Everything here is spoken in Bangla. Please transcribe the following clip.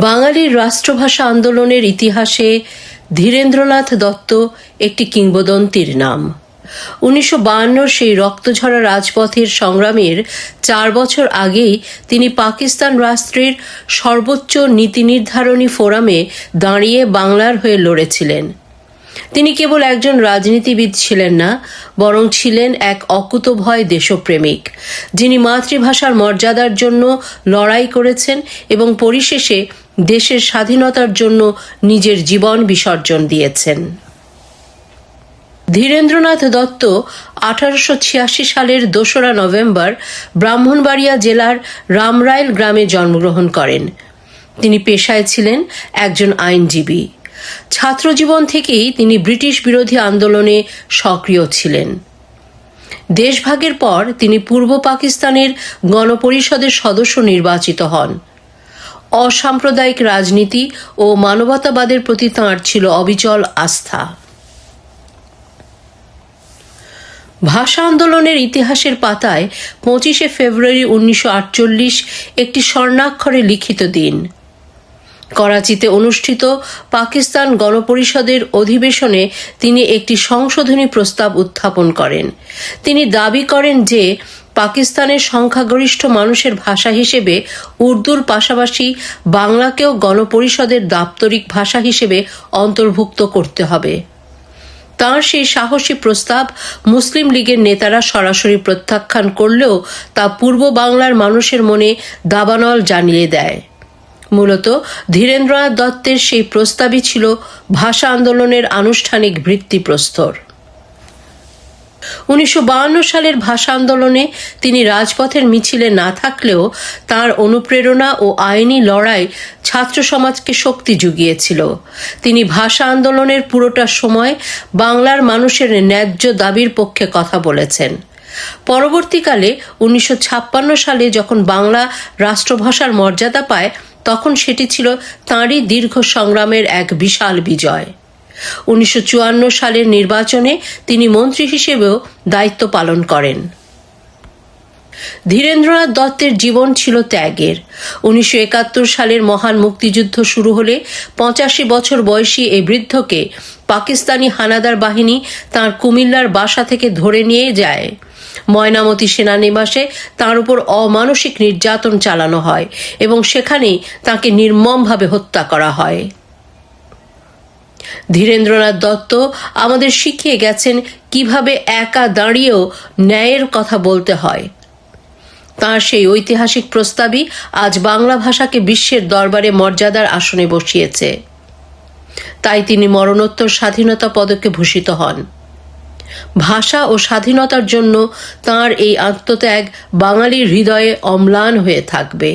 বাঙালির রাষ্ট্রভাষা আন্দোলনের ইতিহাসে ধীরেন্দ্রনাথ দত্ত একটি কিংবদন্তির নাম। 1952 সেই রক্তঝরা রাজপথের সংগ্রামের 4 বছর আগেই তিনি পাকিস্তান রাষ্ট্রের সর্বোচ্চ নীতি নির্ধারণী ফোরামে দাঁড়িয়ে বাংলার হয়ে লড়েছিলেন। তিনি কেবল একজন রাজনীতিবিদ ছিলেন না, বরং ছিলেন এক অকুতোভয় দেশপ্রেমিক, যিনি মাতৃভাষার মর্যাদার জন্য লড়াই করেছেন এবং পরিশেষে দেশের স্বাধীনতার জন্য নিজের জীবন বিসর্জন দিয়েছেন। ধীরেন্দ্রনাথ দত্ত 1886 সালের 2রা নভেম্বর ব্রাহ্মণবাড়িয়া জেলার রামরাইল গ্রামে জন্মগ্রহণ করেন। তিনি পেশায় ছিলেন একজন আইনজীবী। ছাত্রজীবন থেকেই তিনি ব্রিটিশ বিরোধী আন্দোলনে সক্রিয় ছিলেন। দেশভাগের পর তিনি পূর্ব পাকিস্তানের গণপরিষদের সদস্য নির্বাচিত হন। অসাম্প্রদায়িক রাজনীতি ও মানবতাবাদের প্রতি তাঁর ছিল অবিচল আস্থা। ভাষা আন্দোলনের ইতিহাসের পাতায় 25শে ফেব্রুয়ারি 1948 একটি স্বর্ণাক্ষরে লিখিত দিন। করাচিতে অনুষ্ঠিত পাকিস্তান গণপরিষদের অধিবেশনে তিনি একটি সংশোধনী প্রস্তাব উত্থাপন করেন। তিনি দাবি করেন যে পাকিস্তানের সংখ্যাগরিষ্ঠ মানুষের ভাষা হিসেবে উর্দুর পাশাপাশি বাংলাকেও গণপরিষদের দাপ্তরিক ভাষা হিসেবে অন্তর্ভুক্ত করতে হবে। তাঁর সেই সাহসী প্রস্তাব মুসলিম লীগের নেতারা সরাসরি প্রত্যাখ্যান করলেও তা পূর্ব বাংলার মানুষের মনে দাবানল জানিয়ে দেয়। মূলত ধীরেন্দ্রনাথ দত্তের সেই প্রস্তাবই ছিল ভাষা আন্দোলনের আনুষ্ঠানিক ভিত্তিপ্রস্তর। 1952 সালের ভাষা আন্দোলনে তিনি রাজপথের মিছিলে না থাকলেও তাঁর অনুপ্রেরণা ও আইনি লড়াই ছাত্র সমাজকে শক্তি জুগিয়েছিল। তিনি ভাষা আন্দোলনের পুরোটা সময় বাংলার মানুষের ন্যায্য দাবির পক্ষে কথা বলেছেন। পরবর্তীকালে 1956 সালে যখন বাংলা রাষ্ট্রভাষার মর্যাদা পায়, তখন সেটি ছিল তাঁরই দীর্ঘ সংগ্রামের এক বিশাল বিজয়। 1954 সালের নির্বাচনে তিনি মন্ত্রী হিসেবেও দায়িত্ব পালন করেন। ধীরেন্দ্রনাথ দত্তের জীবন ছিল ত্যাগের। 1971 সালের মহান মুক্তিযুদ্ধ শুরু হলে 85 বছর বয়সী এই বৃদ্ধকে পাকিস্তানি হানাদার বাহিনী তাঁর কুমিল্লার বাসা থেকে ধরে নিয়ে যায়। ময়নামতি সেনানিবাসে তাঁর উপর অমানসিক নির্যাতন চালানো হয় এবং সেখানেই তাঁকে নির্মমভাবে হত্যা করা হয়। ধীরেন্দ্রনাথ দত্ত আমাদের শিখিয়ে গেছেন কিভাবে একা দাঁড়িয়েও ন্যায়ের কথা বলতে হয়। তাঁর সেই ঐতিহাসিক প্রস্তাবই আজ বাংলা ভাষাকে বিশ্বের দরবারে মর্যাদার আসনে বসিয়েছে। তাই তিনি মরণোত্তর স্বাধীনতা পদকে ভূষিত হন। ভাষা ও স্বাধীনতার জন্য তাঁর এই আত্মত্যাগ বাঙালির হৃদয়ে অম্লান হয়ে থাকবে।